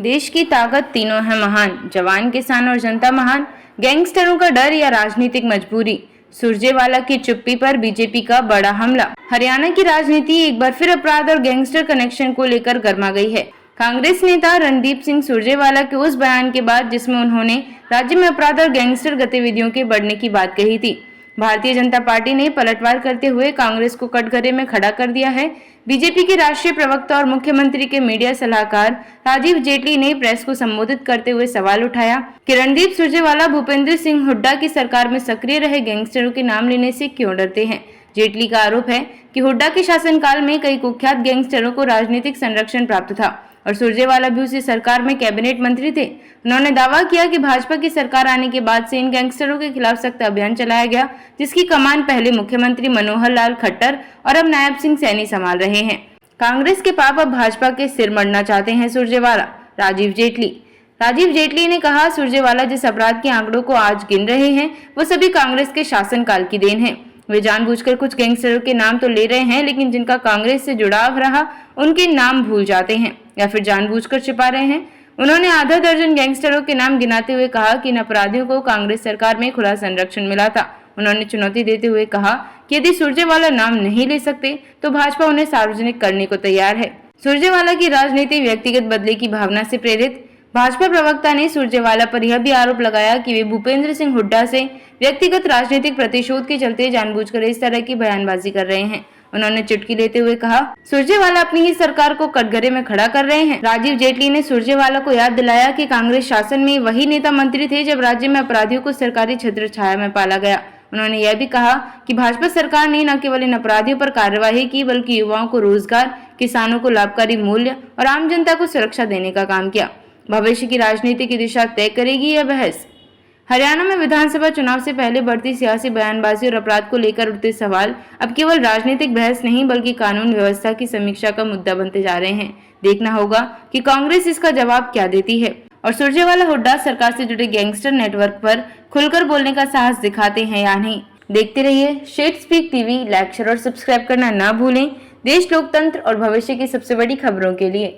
देश की ताकत तीनों है महान, जवान किसान और जनता महान। गैंगस्टरों का डर या राजनीतिक मजबूरी, सुरजेवाला की चुप्पी पर बीजेपी का बड़ा हमला। हरियाणा की राजनीति एक बार फिर अपराध और गैंगस्टर कनेक्शन को लेकर गर्मा गई है। कांग्रेस नेता रणदीप सिंह सुरजेवाला के उस बयान के बाद जिसमें उन्होंने राज्य में अपराध और गैंगस्टर गतिविधियों के बढ़ने की बात कही थी, भारतीय जनता पार्टी ने पलटवार करते हुए कांग्रेस को कटघरे में खड़ा कर दिया है। बीजेपी के राष्ट्रीय प्रवक्ता और मुख्यमंत्री के मीडिया सलाहकार राजीव जेटली ने प्रेस को संबोधित करते हुए सवाल उठाया कि रणदीप सुरजेवाला भूपेंद्र सिंह हुड्डा की सरकार में सक्रिय रहे गैंगस्टरों के नाम लेने से क्यों डरते हैं। जेटली का आरोप है कि हुड्डा के शासनकाल में कई कुख्यात गैंगस्टरों को राजनीतिक संरक्षण प्राप्त था और सुरजेवाला भी उसी सरकार में कैबिनेट मंत्री थे। उन्होंने दावा किया कि भाजपा की सरकार आने के बाद से इन गैंगस्टरों के खिलाफ सख्त अभियान चलाया गया, जिसकी कमान पहले मुख्यमंत्री मनोहर लाल खट्टर और अब नायब सिंह सैनी संभाल रहे हैं। कांग्रेस के पाप अब भाजपा के सिर मरना चाहते हैं सुरजेवाला। राजीव जेटली ने कहा, सुरजेवाला जिस अपराध के आंकड़ों को आज गिन रहे हैं वो सभी कांग्रेस के शासनकाल की देन है। वे जानबूझकर कुछ गैंगस्टरों के नाम तो ले रहे हैं, लेकिन जिनका कांग्रेस से जुड़ाव रहा उनके नाम भूल जाते हैं या फिर जानबूझकर छिपा रहे हैं। उन्होंने आधा दर्जन गैंगस्टरों के नाम गिनाते हुए कहा कि इन अपराधियों को कांग्रेस सरकार में खुला संरक्षण मिला था। उन्होंने चुनौती देते हुए कहा कि यदि सुरजेवाला नाम नहीं ले सकते तो भाजपा उन्हें सार्वजनिक करने को तैयार है। सुरजेवाला की राजनीति व्यक्तिगत बदले की भावना से प्रेरित। भाजपा प्रवक्ता ने सुरजेवाला पर यह भी आरोप लगाया कि वे भूपेंद्र सिंह हुड्डा से व्यक्तिगत राजनीतिक प्रतिशोध के चलते जानबूझकर इस तरह की बयानबाजी कर रहे हैं। उन्होंने चुटकी लेते हुए कहा, सुरजेवाला अपनी ही सरकार को कटघरे में खड़ा कर रहे हैं। राजीव जेटली ने सुरजेवाला को याद दिलाया कि कांग्रेस शासन में वही नेता मंत्री थे जब राज्य में अपराधियों को सरकारी छत्र छाया में पाला गया। उन्होंने यह भी कहा कि भाजपा सरकार ने न केवल इन अपराधियों पर कार्यवाही की, बल्कि युवाओं को रोजगार, किसानों को लाभकारी मूल्य और आम जनता को सुरक्षा देने का काम किया। भविष्य की राजनीति की दिशा तय करेगी यह बहस। हरियाणा में विधानसभा चुनाव से पहले बढ़ती सियासी बयानबाजी और अपराध को लेकर उठते सवाल अब केवल राजनीतिक बहस नहीं बल्कि कानून व्यवस्था की समीक्षा का मुद्दा बनते जा रहे हैं। देखना होगा कि कांग्रेस इसका जवाब क्या देती है और सुरजेवाला हुड्डा सरकार से जुड़े गैंगस्टर नेटवर्क पर खुलकर बोलने का साहस दिखाते हैं या नहीं। देखते रहिए state speak TV. Like, share और सब्सक्राइब करना ना भूलें देश, लोकतंत्र और भविष्य की सबसे बड़ी खबरों के लिए।